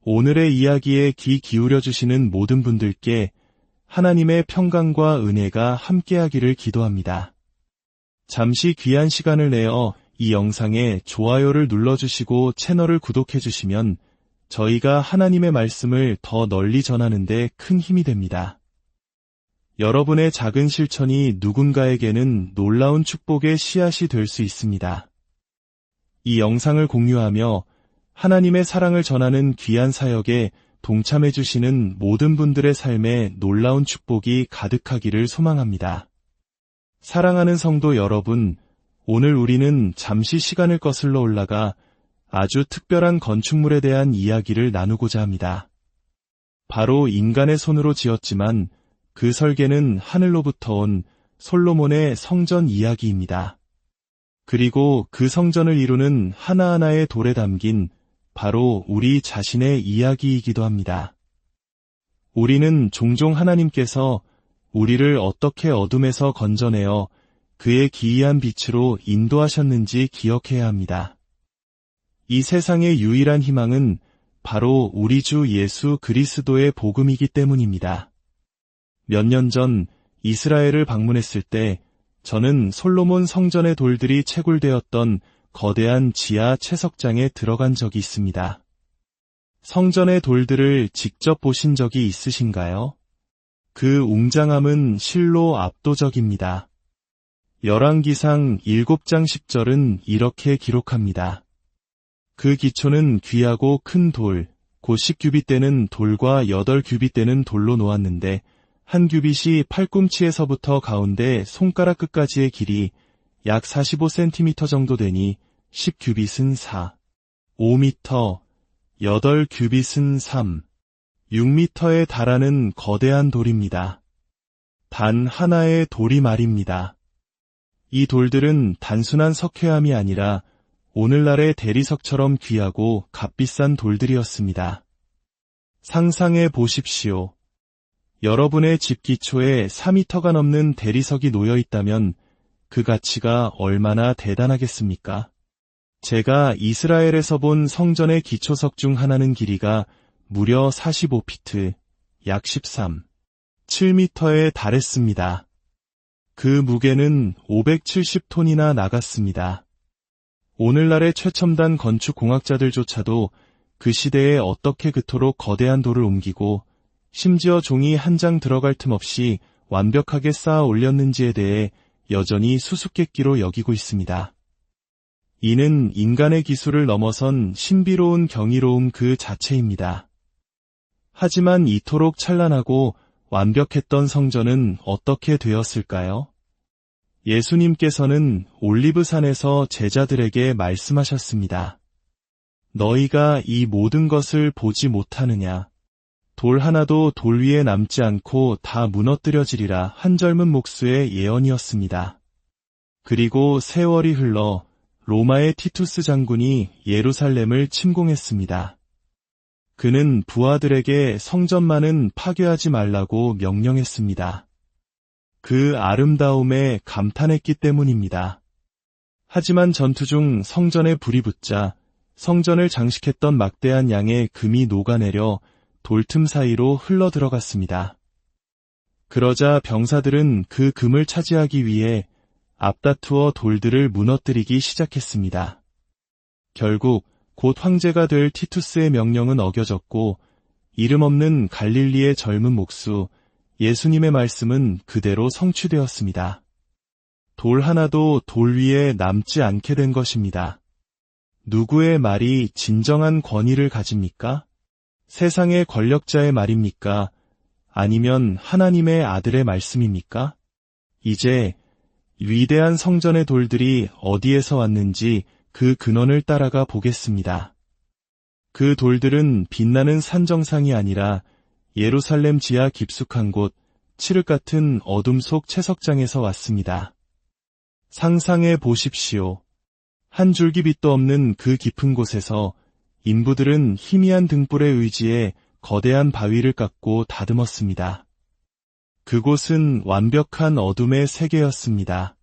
오늘의 이야기에 귀 기울여 주시는 모든 분들께 하나님의 평강과 은혜가 함께하기를 기도합니다. 잠시 귀한 시간을 내어 이 영상에 좋아요를 눌러주시고 채널을 구독해주시면 저희가 하나님의 말씀을 더 널리 전하는 데 큰 힘이 됩니다. 여러분의 작은 실천이 누군가에게는 놀라운 축복의 씨앗이 될 수 있습니다. 이 영상을 공유하며 하나님의 사랑을 전하는 귀한 사역에 동참해주시는 모든 분들의 삶에 놀라운 축복이 가득하기를 소망합니다. 사랑하는 성도 여러분, 오늘 우리는 잠시 시간을 거슬러 올라가 아주 특별한 건축물에 대한 이야기를 나누고자 합니다. 바로 인간의 손으로 지었지만 그 설계는 하늘로부터 온 솔로몬의 성전 이야기입니다. 그리고 그 성전을 이루는 하나하나의 돌에 담긴 바로 우리 자신의 이야기이기도 합니다. 우리는 종종 하나님께서 우리를 어떻게 어둠에서 건져내어 그의 기이한 빛으로 인도하셨는지 기억해야 합니다. 이 세상의 유일한 희망은 바로 우리 주 예수 그리스도의 복음이기 때문입니다. 몇 년 전 이스라엘을 방문했을 때 저는 솔로몬 성전의 돌들이 채굴되었던 거대한 지하 채석장에 들어간 적이 있습니다. 성전의 돌들을 직접 보신 적이 있으신가요? 그 웅장함은 실로 압도적입니다. 열왕기상 7장 10절은 이렇게 기록합니다. 그 기초는 귀하고 큰 돌, 곧 10규빗되는 돌과 8규빗되는 돌로 놓았는데 한 규빗이 팔꿈치에서부터 가운데 손가락 끝까지의 길이 약 45cm 정도 되니 10규빗은 4, 5m, 8규빗은 3, 6m에 달하는 거대한 돌입니다. 단 하나의 돌이 말입니다. 이 돌들은 단순한 석회암이 아니라 오늘날의 대리석처럼 귀하고 값비싼 돌들이었습니다. 상상해 보십시오. 여러분의 집 기초에 4m가 넘는 대리석이 놓여 있다면 그 가치가 얼마나 대단하겠습니까? 제가 이스라엘에서 본 성전의 기초석 중 하나는 길이가 무려 45피트, 약 13, 7m에 달했습니다. 그 무게는 570톤이나 나갔습니다. 오늘날의 최첨단 건축공학자들조차도 그 시대에 어떻게 그토록 거대한 돌을 옮기고 심지어 종이 한 장 들어갈 틈 없이 완벽하게 쌓아 올렸는지에 대해 여전히 수수께끼로 여기고 있습니다. 이는 인간의 기술을 넘어선 신비로운 경이로움 그 자체입니다. 하지만 이토록 찬란하고 완벽했던 성전은 어떻게 되었을까요? 예수님께서는 올리브산에서 제자들에게 말씀하셨습니다. 너희가 이 모든 것을 보지 못하느냐? 돌 하나도 돌 위에 남지 않고 다 무너뜨려지리라 한 젊은 목수의 예언이었습니다. 그리고 세월이 흘러 로마의 티투스 장군이 예루살렘을 침공했습니다. 그는 부하들에게 성전만은 파괴하지 말라고 명령했습니다. 그 아름다움에 감탄했기 때문입니다. 하지만 전투 중 성전에 불이 붙자 성전을 장식했던 막대한 양의 금이 녹아내려 돌틈 사이로 흘러 들어갔습니다. 그러자 병사들은 그 금을 차지하기 위해 앞다투어 돌들을 무너뜨리기 시작했습니다. 결국 곧 황제가 될 티투스의 명령은 어겨졌고 이름 없는 갈릴리의 젊은 목수 예수님의 말씀은 그대로 성취되었습니다. 돌 하나도 돌 위에 남지 않게 된 것입니다. 누구의 말이 진정한 권위를 가집니까? 세상의 권력자의 말입니까? 아니면 하나님의 아들의 말씀입니까? 이제 위대한 성전의 돌들이 어디에서 왔는지 그 근원을 따라가 보겠습니다. 그 돌들은 빛나는 산 정상이 아니라 예루살렘 지하 깊숙한 곳, 칠흑 같은 어둠 속 채석장에서 왔습니다. 상상해 보십시오. 한 줄기 빛도 없는 그 깊은 곳에서 인부들은 희미한 등불의 의지에 거대한 바위를 깎고 다듬었습니다. 그곳은 완벽한 어둠의 세계였습니다.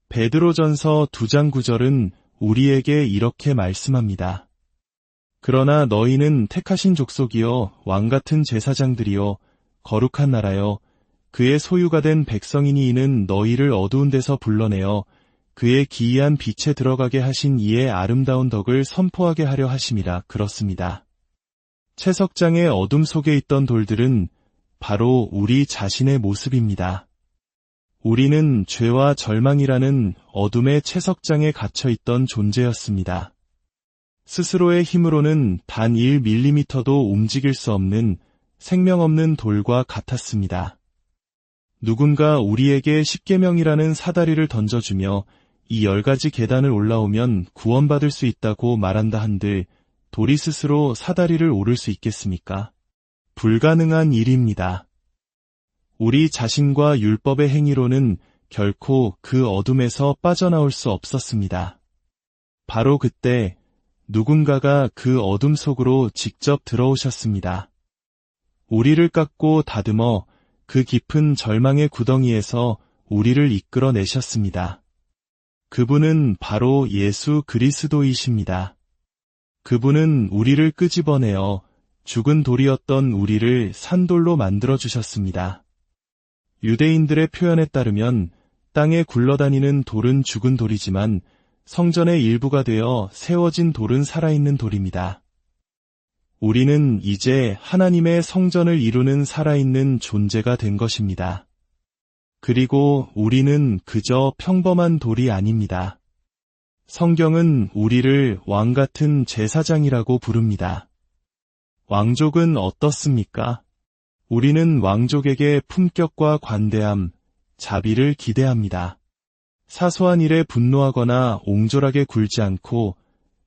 베드로전서 2장 9절은 우리에게 이렇게 말씀합니다. 그러나 너희는 택하신 족속이요 왕같은 제사장들이요 거룩한 나라요 그의 소유가 된 백성이니 이는 너희를 어두운 데서 불러내어 그의 기이한 빛에 들어가게 하신 이의 아름다운 덕을 선포하게 하려 하심이라. 그렇습니다. 채석장의 어둠 속에 있던 돌들은 바로 우리 자신의 모습입니다. 우리는 죄와 절망이라는 어둠의 채석장에 갇혀 있던 존재였습니다. 스스로의 힘으로는 단 1mm도 움직일 수 없는 생명 없는 돌과 같았습니다. 누군가 우리에게 십계명이라는 사다리를 던져주며 이 10가지 계단을 올라오면 구원받을 수 있다고 말한다 한들 돌이 스스로 사다리를 오를 수 있겠습니까? 불가능한 일입니다. 우리 자신과 율법의 행위로는 결코 그 어둠에서 빠져나올 수 없었습니다. 바로 그때 누군가가 그 어둠 속으로 직접 들어오셨습니다. 우리를 깎고 다듬어 그 깊은 절망의 구덩이에서 우리를 이끌어내셨습니다. 그분은 바로 예수 그리스도이십니다. 그분은 우리를 끄집어내어 죽은 돌이었던 우리를 산돌로 만들어주셨습니다. 유대인들의 표현에 따르면 땅에 굴러다니는 돌은 죽은 돌이지만 성전의 일부가 되어 세워진 돌은 살아있는 돌입니다. 우리는 이제 하나님의 성전을 이루는 살아있는 존재가 된 것입니다. 그리고 우리는 그저 평범한 돌이 아닙니다. 성경은 우리를 왕같은 제사장이라고 부릅니다. 왕족은 어떻습니까? 우리는 왕족에게 품격과 관대함, 자비를 기대합니다. 사소한 일에 분노하거나 옹졸하게 굴지 않고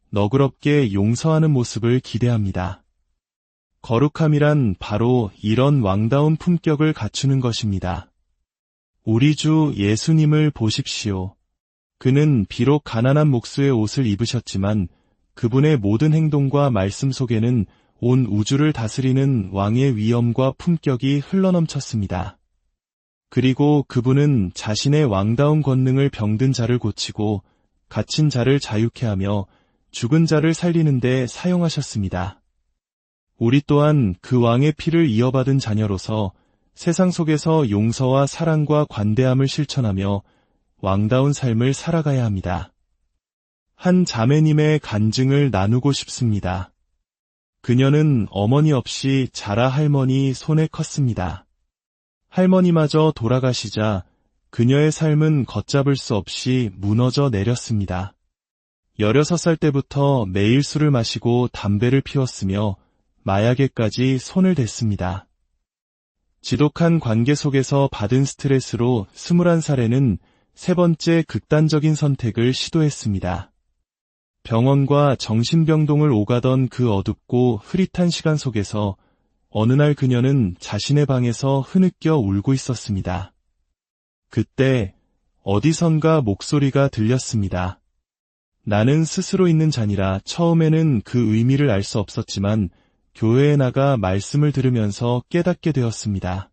너그럽게 용서하는 모습을 기대합니다. 거룩함이란 바로 이런 왕다운 품격을 갖추는 것입니다. 우리 주 예수님을 보십시오. 그는 비록 가난한 목수의 옷을 입으셨지만 그분의 모든 행동과 말씀 속에는 온 우주를 다스리는 왕의 위엄과 품격이 흘러넘쳤습니다. 그리고 그분은 자신의 왕다운 권능을 병든 자를 고치고 갇힌 자를 자유케 하며 죽은 자를 살리는 데 사용하셨습니다. 우리 또한 그 왕의 피를 이어받은 자녀로서 세상 속에서 용서와 사랑과 관대함을 실천하며 왕다운 삶을 살아가야 합니다. 한 자매님의 간증을 나누고 싶습니다. 그녀는 어머니 없이 자라 할머니 손에 컸습니다. 할머니마저 돌아가시자 그녀의 삶은 걷잡을 수 없이 무너져 내렸습니다. 16살 때부터 매일 술을 마시고 담배를 피웠으며 마약에까지 손을 댔습니다. 지독한 관계 속에서 받은 스트레스로 21살에는 세 번째 극단적인 선택을 시도했습니다. 병원과 정신병동을 오가던 그 어둡고 흐릿한 시간 속에서 어느 날 그녀는 자신의 방에서 흐느껴 울고 있었습니다. 그때 어디선가 목소리가 들렸습니다. 나는 스스로 있는 자니라. 처음에는 그 의미를 알 수 없었지만 교회에 나가 말씀을 들으면서 깨닫게 되었습니다.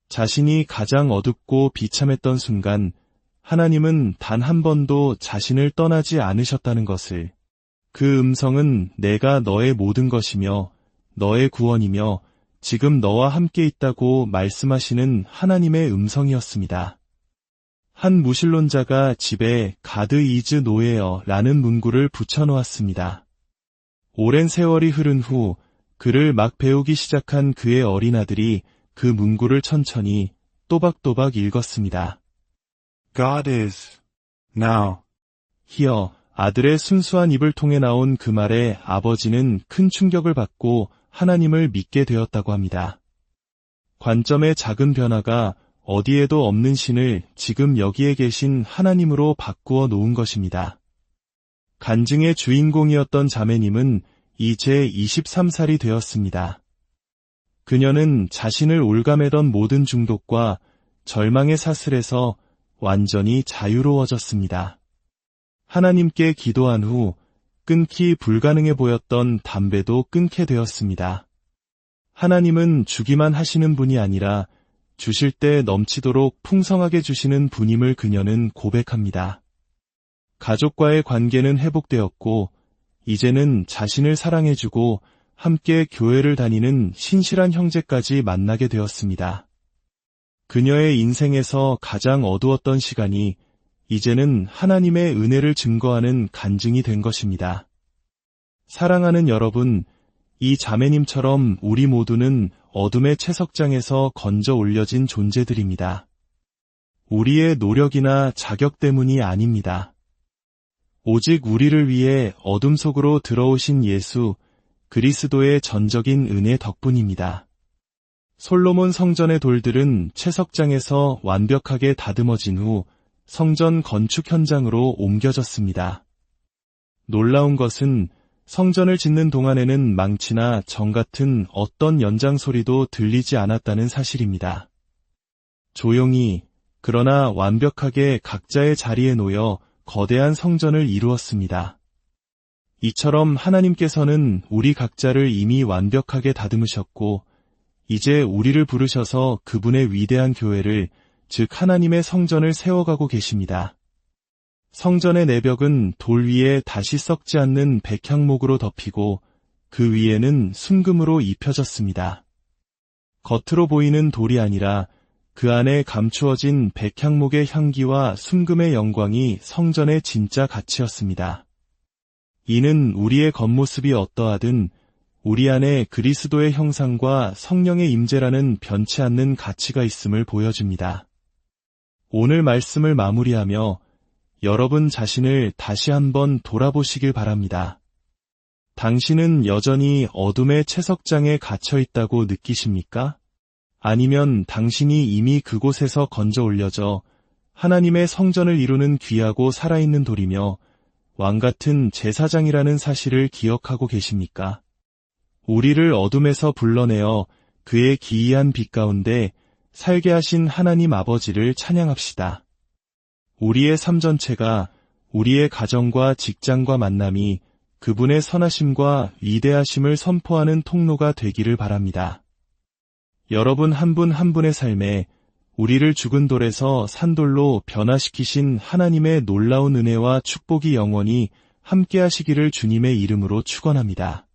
자신이 가장 어둡고 비참했던 순간 하나님은 단 한 번도 자신을 떠나지 않으셨다는 것을, 그 음성은 내가 너의 모든 것이며 너의 구원이며 지금 너와 함께 있다고 말씀하시는 하나님의 음성이었습니다. 한 무신론자가 집에 가드 이즈 노예어 라는 문구를 붙여놓았습니다. 오랜 세월이 흐른 후 글을 막 배우기 시작한 그의 어린 아들이 그 문구를 천천히 또박또박 읽었습니다. God is now. 히어, 아들의 순수한 입을 통해 나온 그 말에 아버지는 큰 충격을 받고 하나님을 믿게 되었다고 합니다. 관점의 작은 변화가 어디에도 없는 신을 지금 여기에 계신 하나님으로 바꾸어 놓은 것입니다. 간증의 주인공이었던 자매님은 이제 23살이 되었습니다. 그녀는 자신을 올가매던 모든 중독과 절망의 사슬에서 완전히 자유로워졌습니다. 하나님께 기도한 후 끊기 불가능해 보였던 담배도 끊게 되었습니다. 하나님은 주기만 하시는 분이 아니라 주실 때 넘치도록 풍성하게 주시는 분임을 그녀는 고백합니다. 가족과의 관계는 회복되었고 이제는 자신을 사랑해주고 함께 교회를 다니는 신실한 형제까지 만나게 되었습니다. 그녀의 인생에서 가장 어두웠던 시간이 이제는 하나님의 은혜를 증거하는 간증이 된 것입니다. 사랑하는 여러분, 이 자매님처럼 우리 모두는 어둠의 채석장에서 건져 올려진 존재들입니다. 우리의 노력이나 자격 때문이 아닙니다. 오직 우리를 위해 어둠 속으로 들어오신 예수, 그리스도의 전적인 은혜 덕분입니다. 솔로몬 성전의 돌들은 채석장에서 완벽하게 다듬어진 후 성전 건축 현장으로 옮겨졌습니다. 놀라운 것은 성전을 짓는 동안에는 망치나 정 같은 어떤 연장 소리도 들리지 않았다는 사실입니다. 조용히, 그러나 완벽하게 각자의 자리에 놓여 거대한 성전을 이루었습니다. 이처럼 하나님께서는 우리 각자를 이미 완벽하게 다듬으셨고, 이제 우리를 부르셔서 그분의 위대한 교회를, 즉 하나님의 성전을 세워가고 계십니다. 성전의 내벽은 돌 위에 다시 썩지 않는 백향목으로 덮이고 그 위에는 순금으로 입혀졌습니다. 겉으로 보이는 돌이 아니라 그 안에 감추어진 백향목의 향기와 순금의 영광이 성전의 진짜 가치였습니다. 이는 우리의 겉모습이 어떠하든 우리 안에 그리스도의 형상과 성령의 임재라는 변치 않는 가치가 있음을 보여줍니다. 오늘 말씀을 마무리하며 여러분 자신을 다시 한번 돌아보시길 바랍니다. 당신은 여전히 어둠의 채석장에 갇혀 있다고 느끼십니까? 아니면 당신이 이미 그곳에서 건져 올려져 하나님의 성전을 이루는 귀하고 살아있는 돌이며 왕같은 제사장이라는 사실을 기억하고 계십니까? 우리를 어둠에서 불러내어 그의 기이한 빛 가운데 살게 하신 하나님 아버지를 찬양합시다. 우리의 삶 전체가 우리의 가정과 직장과 만남이 그분의 선하심과 위대하심을 선포하는 통로가 되기를 바랍니다. 여러분 한 분 한 분의 삶에 우리를 죽은 돌에서 산돌로 변화시키신 하나님의 놀라운 은혜와 축복이 영원히 함께 하시기를 주님의 이름으로 축원합니다.